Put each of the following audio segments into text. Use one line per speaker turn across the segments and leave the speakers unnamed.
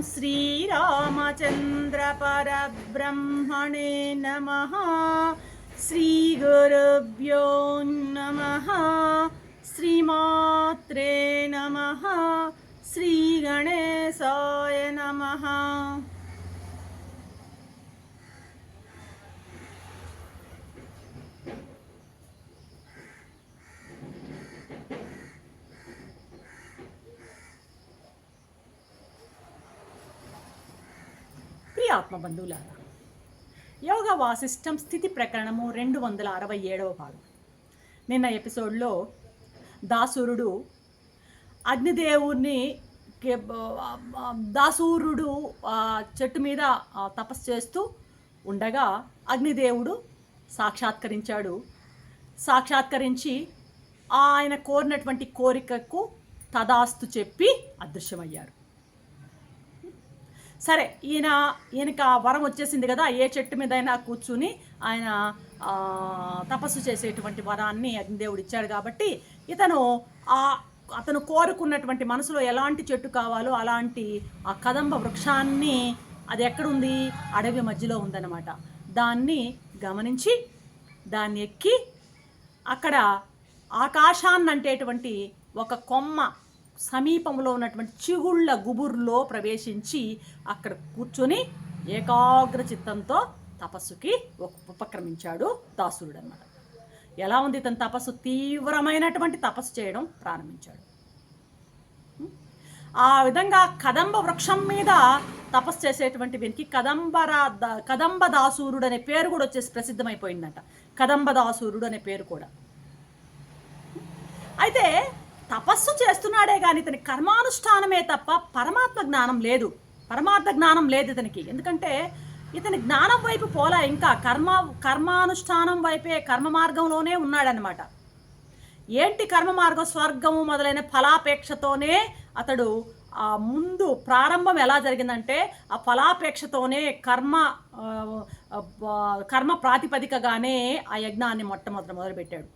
श्रीरामचन्द्रपरब्रह्मणे नमः। श्रीगुरुभ्यो नमः। श्रीमात्रे नमः। श्रीगणेशाय नमः। ఆత్మబంధువులారా, యోగ వాసిష్టం స్థితి ప్రకరణము 267వ భాగం. నిన్న ఎపిసోడ్లో దాసూరుడు అగ్నిదేవుని చెట్టు మీద తపస్సు చేస్తూ ఉండగా అగ్నిదేవుడు సాక్షాత్కరించి ఆయన కోరినటువంటి కోరికకు తదాస్తు చెప్పి అదృశ్యమయ్యారు. సరే, ఈయనకి ఆ వరం వచ్చేసింది కదా, ఏ చెట్టు మీదైనా కూర్చుని ఆయన తపస్సు చేసేటువంటి వరాన్ని అగ్నిదేవుడు ఇచ్చాడు కాబట్టి అతను కోరుకున్నటువంటి మనసులో ఎలాంటి చెట్టు కావాలో అలాంటి ఆ కదంబ వృక్షాన్ని, అది ఎక్కడుంది, అడవి మధ్యలో ఉందన్నమాట. దాన్ని గమనించి దాన్ని ఎక్కి అక్కడ ఆకాశాన్నంటేటువంటి ఒక కొమ్మ సమీపంలో ఉన్నటువంటి చిగుళ్ళ గుబుర్లో ప్రవేశించి అక్కడ కూర్చొని ఏకాగ్ర చిత్తంతో తపస్సుకి ఉపక్రమించాడు దాసురుడు అన్నమాట. ఎలా ఉంది ఇతని తపస్సు? తీవ్రమైనటువంటి తపస్సు చేయడం ప్రారంభించాడు. ఆ విధంగా కదంబ వృక్షం మీద తపస్సు చేసేటువంటి వీరికి కదంబ దాసూరుడు అనే పేరు కూడా వచ్చేసి ప్రసిద్ధమైపోయిందంట. కదంబ దాసూరుడు అనే పేరు కూడా. అయితే తపస్సు చేస్తున్నాడే కానీ ఇతని కర్మానుష్ఠానమే తప్ప పరమాత్మ జ్ఞానం లేదు ఇతనికి. ఎందుకంటే ఇతని జ్ఞానం వైపు పోలా, ఇంకా కర్మానుష్ఠానం వైపే, కర్మ మార్గంలోనే ఉన్నాడనమాట. ఏంటి కర్మ మార్గం? స్వర్గము మొదలైన ఫలాపేక్షతోనే అతడు ముందు ప్రారంభం ఎలా జరిగిందంటే ఆ ఫలాపేక్షతోనే కర్మ ప్రాతిపదికగానే ఆ యజ్ఞాన్ని మొదలుపెట్టాడు.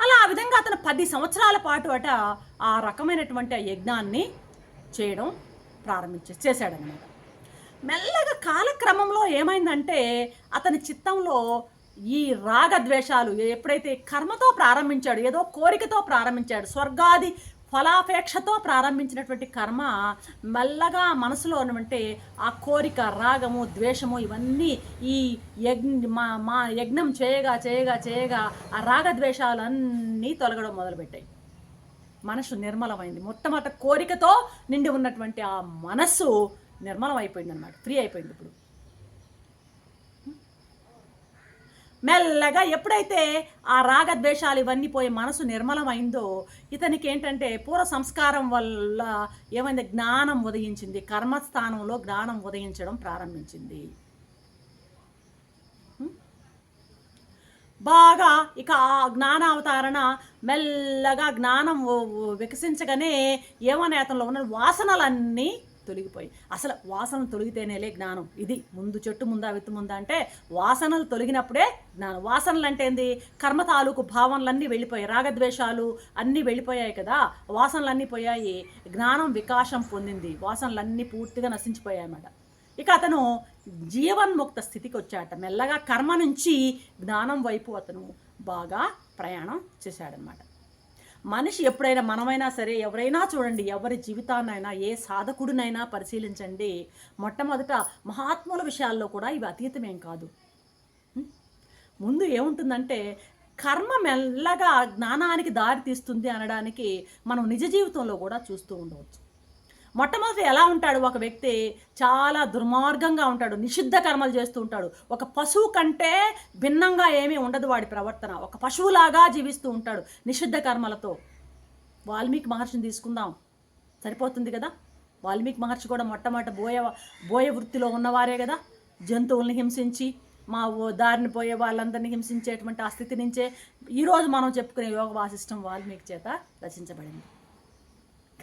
అలా ఆ విధంగా అతను 10 సంవత్సరాల పాటు ఆ రకమైనటువంటి ఆ యజ్ఞాన్ని చేయడం చేశాడనమాట. మెల్లగా కాలక్రమంలో ఏమైందంటే అతని చిత్తంలో ఈ రాగద్వేషాలు ఎప్పుడైతే కర్మతో ప్రారంభించాడు, ఏదో కోరికతో ప్రారంభించాడు, స్వర్గాది ఫలాపేక్షతో ప్రారంభించినటువంటి కర్మ మెల్లగా మనసులో ఉన్నటువంటి ఆ కోరిక, రాగము, ద్వేషము ఇవన్నీ ఈ యజ్ఞం చేయగా ఆ రాగద్వేషాలన్నీ తొలగడం మొదలుపెట్టాయి. మనసు నిర్మలమైంది. మొట్టమొదటి కోరికతో నిండి ఉన్నటువంటి ఆ మనస్సు నిర్మలం అయిపోయింది అన్నమాట, ఫ్రీ అయిపోయింది. ఇప్పుడు మెల్లగా ఎప్పుడైతే ఆ రాగద్వేషాలు ఇవన్నీ పోయి మనసు నిర్మలమైందో ఇతనికి ఏంటంటే పూర్వ సంస్కారం వల్ల ఏమైంది, జ్ఞానం ఉదయించింది. కర్మస్థానంలో జ్ఞానం ఉదయించడం ప్రారంభించింది. బాగా ఇక ఆ జ్ఞానావతారణ మెల్లగా జ్ఞానం వికసించగానే ఏమనే అతనిలో ఉన్న వాసనలన్నీ తొలగిపోయి, అసలు వాసనలు తొలగితేనేలే జ్ఞానం. ఇది ముందు చెట్టు ముందా విత్తు ముందా అంటే వాసనలు తొలగినప్పుడే జ్ఞానం. వాసనలు అంటే ఏంది? కర్మ తాలూకు భావనలన్నీ వెళ్ళిపోయాయి, రాగద్వేషాలు అన్నీ వెళ్ళిపోయాయి కదా, వాసనలన్నీ పోయాయి, జ్ఞానం వికాసం పొందింది, వాసనలన్నీ పూర్తిగా నశించిపోయాయి అన్నమాట. ఇక అతను జీవన్ముక్త స్థితికి వచ్చాట. మెల్లగా కర్మ నుంచి జ్ఞానం వైపు అతను బాగా ప్రయాణం చేశాడనమాట. మనిషి ఎప్పుడైనా, మనమైనా సరే, ఎవరైనా చూడండి, ఎవరి జీవితాన్నైనా, ఏ సాధకుడినైనా పరిశీలించండి, మొట్టమొదట మహాత్ముల విషయాల్లో కూడా ఇవి అతీతమేం కాదు. ముందు ఏముంటుందంటే కర్మ మెల్లగా జ్ఞానానికి దారి తీస్తుంది అనడానికి మనం నిజ జీవితంలో కూడా చూస్తూ ఉండవచ్చు. మొట్టమొదటి ఎలా ఉంటాడు ఒక వ్యక్తి? చాలా దుర్మార్గంగా ఉంటాడు, నిషిద్ధ కర్మలు చేస్తూ ఉంటాడు. ఒక పశువు కంటే భిన్నంగా ఏమీ ఉండదు వాడి ప్రవర్తన. ఒక పశువులాగా జీవిస్తూ ఉంటాడు నిషిద్ధ కర్మలతో. వాల్మీకి మహర్షిని తీసుకుందాం, సరిపోతుంది కదా. వాల్మీకి మహర్షి కూడా మొట్టమొదట బోయ వృత్తిలో ఉన్నవారే కదా. జంతువుల్ని హింసించి దారిని పోయే వాళ్ళందరినీ హింసించేటువంటి ఆ స్థితి నుంచే ఈరోజు మనం చెప్పుకునే యోగ వాసిష్టం వాల్మీకి చేత రచించబడింది.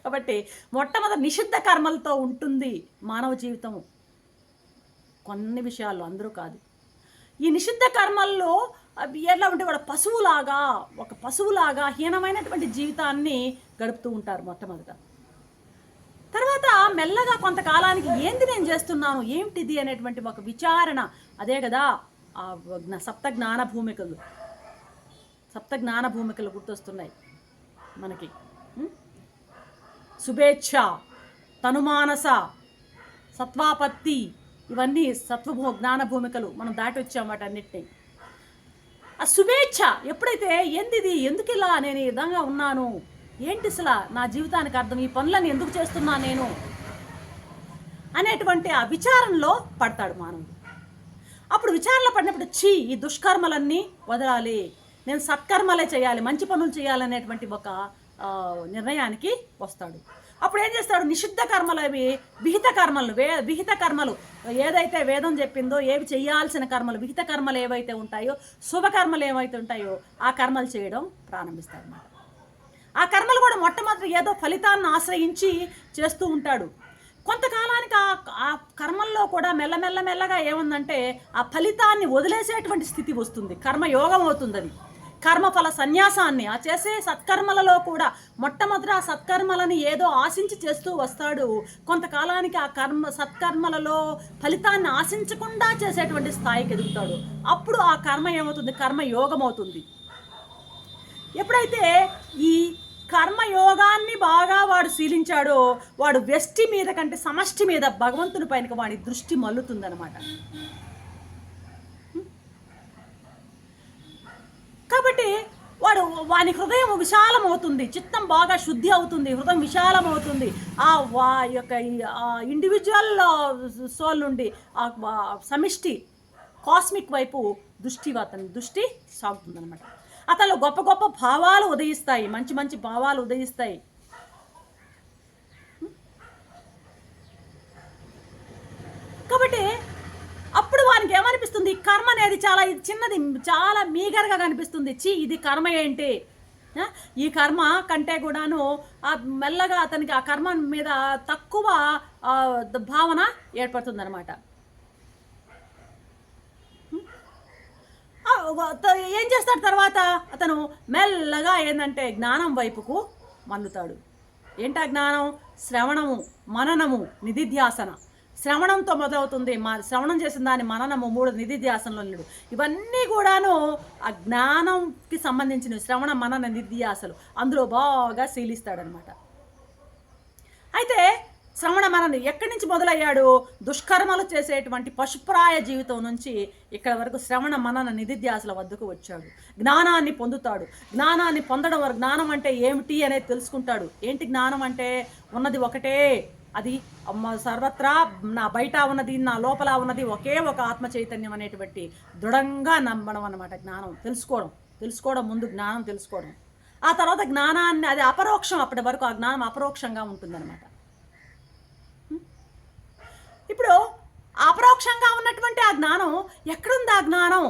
కాబట్టి మొట్టమొదటి నిషిద్ధ కర్మలతో ఉంటుంది మానవ జీవితం, కొన్ని విషయాల్లో, అందరూ కాదు. ఈ నిషిద్ధ కర్మల్లో ఎలా ఉంటే వాడు పశువులాగా హీనమైనటువంటి జీవితాన్ని గడుపుతూ ఉంటారు మొట్టమొదట. మెల్లగా కొంతకాలానికి ఏంది నేను చేస్తున్నాను, ఏమిటిది అనేటువంటి ఒక విచారణ. అదే కదా ఆ సప్త జ్ఞాన భూమికలు. సప్త జ్ఞాన భూమికలు గుర్తొస్తున్నాయి మనకి. శుభేచ్ఛ, తనుమానస, సత్వాపత్తి, ఇవన్నీ జ్ఞాన భూమికలు. మనం దాటి వచ్చామట అన్నిటినీ. ఆ శుభేచ్ఛ ఎప్పుడైతే ఏందిది, ఎందుకు ఇలా నేను ఈ విధంగా ఉన్నాను, ఏంటి అసలు నా జీవితానికి అర్థం, ఈ పనులను ఎందుకు చేస్తున్నా నేను అనేటువంటి ఆ విచారంలో పడతాడు మానవుడు. అప్పుడు విచారణలో పడినప్పుడు ఈ దుష్కర్మలన్నీ వదలాలి, నేను సత్కర్మలే చేయాలి, మంచి పనులు చేయాలనేటువంటి ఒక నిర్ణయానికి వస్తాడు. అప్పుడు ఏం చేస్తాడు, నిషిద్ధ కర్మలు, అవి విహిత కర్మలు, విహిత కర్మలు ఏదైతే వేదం చెప్పిందో, ఏవి చేయాల్సిన కర్మలు, విహిత కర్మలు ఏవైతే ఉంటాయో, శుభకర్మలు ఏవైతే ఉంటాయో ఆ కర్మలు చేయడం ప్రారంభిస్తాడు అన్నమాట. ఆ కర్మలు కూడా మొట్టమొదటి ఏదో ఫలితాన్ని ఆశ్రయించి చేస్తూ ఉంటాడు. కొంతకాలానికి ఆ కర్మల్లో కూడా మెల్లగా ఏముందంటే ఆ ఫలితాన్ని వదిలేసేటువంటి స్థితి వస్తుంది. కర్మయోగం అవుతుంది. అది కర్మఫల సన్యాసాన్ని ఆ చేసే సత్కర్మలలో కూడా మొట్టమొదట ఆ సత్కర్మలని ఏదో ఆశించి చేస్తూ వస్తాడు. కొంతకాలానికి ఆ సత్కర్మలలో ఫలితాన్ని ఆశించకుండా చేసేటువంటి స్థాయికి ఎదుగుతాడు. అప్పుడు ఆ కర్మ ఏమవుతుంది, కర్మయోగం అవుతుంది. ఎప్పుడైతే ఈ కర్మయోగాన్ని బాగా వాడు శీలించాడో, వాడు వ్యష్టి మీద కంటే సమష్టి మీద, భగవంతుని పైన వాడి దృష్టి మల్లుతుందనమాట. కాబట్టి వాని హృదయం విశాలమవుతుంది, చిత్తం బాగా శుద్ధి అవుతుంది, హృదయం విశాలమవుతుంది. ఆ యొక్క ఇండివిజువల్ సోల్ నుండి ఆ సమిష్టి కాస్మిక్ వైపు అతని దృష్టి సాగుతుందనమాట. అతను గొప్ప గొప్ప భావాలు ఉదయిస్తాయి, మంచి మంచి భావాలు ఉదయిస్తాయి. కాబట్టి అప్పుడు వానికి ఏమనిపిస్తుంది, కర్మ అనేది చాలా చిన్నది, చాలా మీగర్గా కనిపిస్తుంది. ఇది కర్మ ఏంటి, ఈ కర్మ కంటే కూడాను మెల్లగా అతనికి ఆ కర్మ మీద తక్కువ భావన ఏర్పడుతుంది అనమాట. ఏం చేస్తాడు తర్వాత, అతను మెల్లగా ఏంటంటే జ్ఞానం వైపుకు మన్నుతాడు. ఏంటా జ్ఞానం, శ్రవణము, మననము, నిధిధ్యాసన. శ్రవణంతో మొదలవుతుంది, శ్రవణం చేసిన దాని మననము, 3 నిధిధ్యాసనలో లేడు. ఇవన్నీ కూడాను ఆ జ్ఞానంకి సంబంధించిన శ్రవణ మనన నిధిధ్యాసలు అందులో బాగా శీలిస్తాడనమాట. అయితే శ్రవణ మనన ఎక్కడి నుంచి మొదలయ్యాడు, దుష్కర్మలు చేసేటువంటి పశుప్రాయ జీవితం నుంచి ఇక్కడ వరకు శ్రవణ మనన నిధిధ్యాసల వద్దకు వచ్చాడు. జ్ఞానాన్ని పొందుతాడు. జ్ఞానాన్ని పొందడం వరకు జ్ఞానం అంటే ఏమిటి అనేది తెలుసుకుంటాడు. ఏంటి జ్ఞానం అంటే, ఉన్నది ఒకటే, అది సర్వత్రా నా బయట ఉన్నది, నా లోపల ఉన్నది ఒకే ఒక ఆత్మ చైతన్యం అనేటువంటి దృఢంగా నమ్మడం అన్నమాట. జ్ఞానం తెలుసుకోవడం ముందు జ్ఞానం తెలుసుకోవడం, ఆ తర్వాత జ్ఞానాన్ని, అది అపరోక్షం, అప్పటి వరకు ఆ జ్ఞానం అపరోక్షంగా ఉంటుందన్నమాట. ఇప్పుడు అపరోక్షంగా ఉన్నటువంటి ఆ జ్ఞానం ఎక్కడుంది, ఆ జ్ఞానం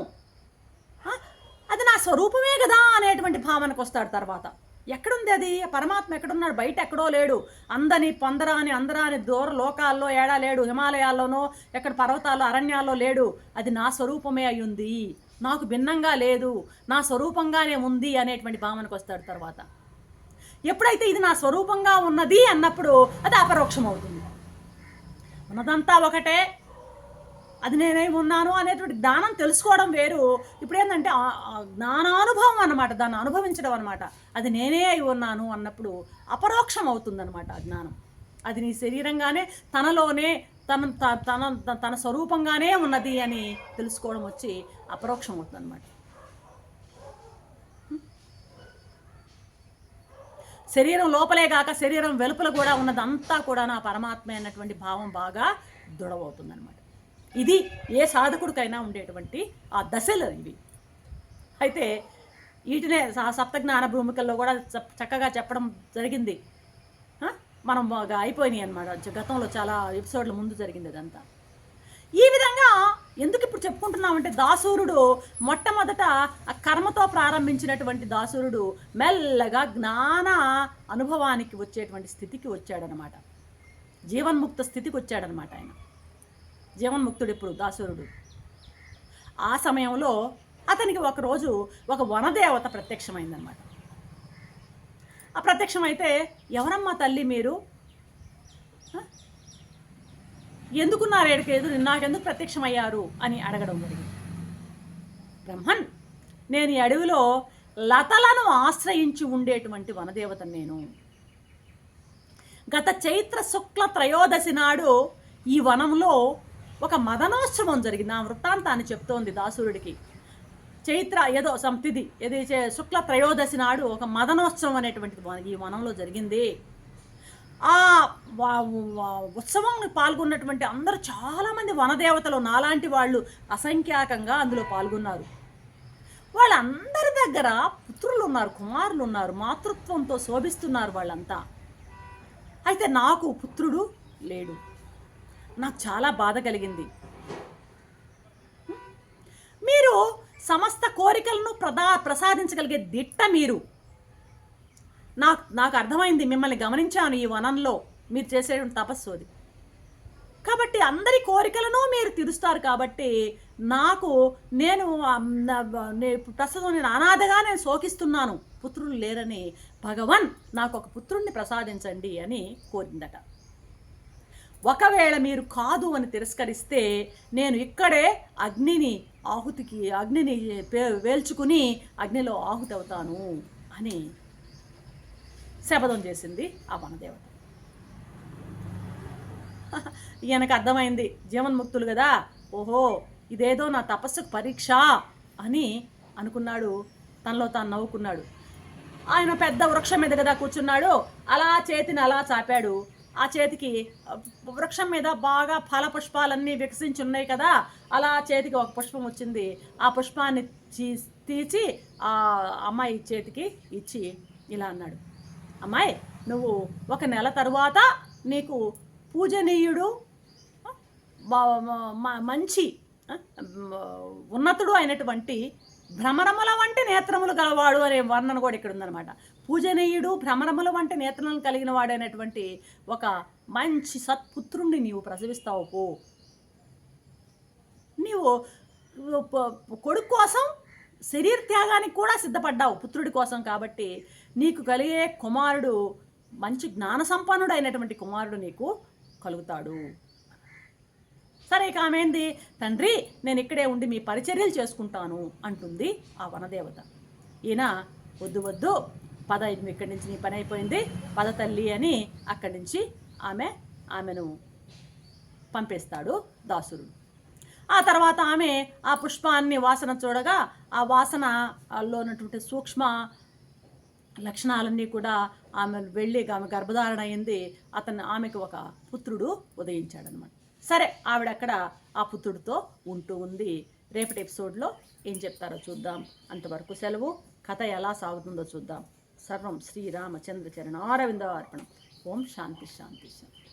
అది నా స్వరూపమే కదా అనేటువంటి భావనకు వస్తాడు. తర్వాత ఎక్కడుంది అది, పరమాత్మ ఎక్కడున్నాడు, బయట ఎక్కడో లేడు, అందరాని దూర లోకాల్లో ఏడా లేడు, హిమాలయాల్లోనో ఎక్కడ పర్వతాల్లో అరణ్యాల్లో లేడు, అది నా స్వరూపమే అయ్యింది, నాకు భిన్నంగా లేదు, నా స్వరూపంగానే ఉంది అనేటువంటి భావనకు వస్తాడు. తర్వాత ఎప్పుడైతే ఇది నా స్వరూపంగా ఉన్నది అన్నప్పుడు అది అపరోక్షం అవుతుంది. ఉన్నదంతా ఒకటే, అది నేనే ఉన్నాను అనేటువంటి జ్ఞానం తెలుసుకోవడం వేరు. ఇప్పుడు ఏంటంటే జ్ఞానానుభవం అన్నమాట, దాన్ని అనుభవించడం అనమాట. అది నేనే అయి ఉన్నాను అన్నప్పుడు అపరోక్షం అవుతుందన్నమాట ఆ జ్ఞానం. అది నీ శరీరంగానే, తనలోనే, తన స్వరూపంగానే ఉన్నది అని తెలుసుకోవడం వచ్చి అపరోక్షం అవుతుంది అనమాట. శరీరం లోపలే కాక శరీరం వెలుపల కూడా ఉన్నదంతా కూడా నా పరమాత్మ అన్నటువంటి భావం బాగా దృఢమవుతుంది అనమాట. ఇది ఏ సాధకుడికైనా ఉండేటువంటి ఆ దశలు ఇవి. అయితే వీటినే సప్తజ్ఞాన భూమికల్లో కూడా చక్కగా చెప్పడం జరిగింది. మనం బాగా అయిపోయినాయి అనమాట. గతంలో చాలా ఎపిసోడ్ల ముందు జరిగింది అదంతా. ఈ విధంగా ఎందుకు ఇప్పుడు చెప్పుకుంటున్నామంటే, దాసూరుడు మొట్టమొదట ఆ కర్మతో ప్రారంభించినటువంటి దాసూరుడు మెల్లగా జ్ఞాన అనుభవానికి వచ్చేటువంటి స్థితికి వచ్చాడనమాట. జీవన్ముక్త స్థితికి వచ్చాడనమాట. ఆయన జీవన్ముక్తుడు ఇప్పుడు దాసూరుడు. ఆ సమయంలో అతనికి ఒకరోజు ఒక వనదేవత ప్రత్యక్షమైందనమాట. ఆ ప్రత్యక్షమైతే, ఎవరమ్మా తల్లి మీరు, ఎందుకున్నారు ఏడికి ఎదురు, నాకెందుకు ప్రత్యక్షమయ్యారు అని అడగడం జరిగింది. బ్రహ్మన్, నేను ఈ అడవిలో లతలను ఆశ్రయించి ఉండేటువంటి వనదేవతను నేను. గత చైత్ర శుక్ల త్రయోదశి నాడు ఈ వనంలో ఒక మదనోత్సవం జరిగింది. ఆ వృత్తాంతాన్ని చెప్తోంది దాసురుడికి. చైత్ర ఏదో సంతిది ఏది శుక్ల త్రయోదశి నాడు ఒక మదనోత్సవం అనేటువంటిది ఈ వనంలో జరిగింది. ఆ ఉత్సవం పాల్గొన్నటువంటి అందరూ చాలామంది వనదేవతలు నాలాంటి వాళ్ళు అసంఖ్యాకంగా అందులో పాల్గొన్నారు. వాళ్ళందరి దగ్గర పుత్రులు ఉన్నారు, కుమారులు ఉన్నారు, మాతృత్వంతో శోభిస్తున్నారు వాళ్ళంతా. అయితే నాకు పుత్రుడు లేడు. నాకు చాలా బాధ కలిగింది. మీరు సమస్త కోరికలను ప్రసాదించగలిగే దిట్ట మీరు. నాకు అర్థమైంది, మిమ్మల్ని గమనించాను ఈ వనంలో మీరు చేసే తపస్సు అది. కాబట్టి అందరి కోరికలను మీరు తీరుస్తారు. కాబట్టి నేను ప్రస్తుతం నేను అనాథగా నేను శోకిస్తున్నాను, పుత్రులు లేరని. భగవన్, నాకు ఒక పుత్రుణ్ణి ప్రసాదించండి అని కోరిందట. ఒకవేళ మీరు కాదు అని తిరస్కరిస్తే నేను ఇక్కడే అగ్నిని వేల్చుకుని అగ్నిలో ఆహుతి అవుతాను అని శపథం చేసింది ఆ వనదేవత. ఈయనకు అర్థమైంది, జీవన్ముక్తులు కదా, ఓహో ఇదేదో నా తపస్సుకు పరీక్ష అని అనుకున్నాడు. తనలో తాను నవ్వుకున్నాడు. ఆయన పెద్ద వృక్షం మీద కదా కూర్చున్నాడు, అలా చేతిని అలా చాపాడు. ఆ చేతికి వృక్షం మీద బాగా ఫల పుష్పాలన్నీ వికసించి ఉన్నాయి కదా, అలా చేతికి ఒక పుష్పం వచ్చింది. ఆ పుష్పాన్ని తీసి ఆ అమ్మాయి చేతికి ఇచ్చి ఇలా అన్నాడు, అమ్మాయి నువ్వు 1 నెల తరువాత నీకు పూజనీయుడు, మంచి ఉన్నతుడు అయినటువంటి భ్రమరముల వంటి నేత్రములు గలవాడు అనే వర్ణన కూడా ఇక్కడ ఉందన్నమాట. పూజనీయుడు, భ్రమరముల వంటి నేత్రములను కలిగిన వాడైనటువంటి ఒక మంచి సత్పుత్రుణ్ణి నీవు ప్రసవిస్తావు పో. నీవు కొడుకు కోసం శరీర త్యాగానికి కూడా సిద్ధపడ్డావు పుత్రుడి కోసం. కాబట్టి నీకు కలిగే కుమారుడు మంచి జ్ఞాన సంపన్నుడు అయినటువంటి కుమారుడు నీకు కలుగుతాడు. సరే, ఇక ఆమె ఏంది, తండ్రి నేను ఇక్కడే ఉండి మీ పరిచర్యలు చేసుకుంటాను అంటుంది ఆ వనదేవత. ఈయన వద్దు వద్దు పద, ఇక్కడి నుంచి నీ పని అయిపోయింది, పద తల్లి అని అక్కడి నుంచి ఆమెను పంపేస్తాడు దాసురుడు. ఆ తర్వాత ఆమె ఆ పుష్పాన్ని వాసన చూడగా ఆ వాసనలో ఉన్నటువంటి సూక్ష్మ లక్షణాలన్నీ కూడా ఆమె వెళ్ళి ఆమె గర్భధారణ అయింది. ఆమెకు ఒక పుత్రుడు ఉదయించాడనమాట. సరే, ఆవిడ అక్కడ ఆ పుత్రుడితో ఉంటూ ఉంది. రేపటి ఎపిసోడ్లో ఏం చెప్తారో చూద్దాం. అంతవరకు సెలవు. కథ ఎలా సాగుతుందో చూద్దాం. సర్వం శ్రీరామచంద్ర చరణారవింద అర్పణం. ఓం శాంతి శాంతి శాంతి.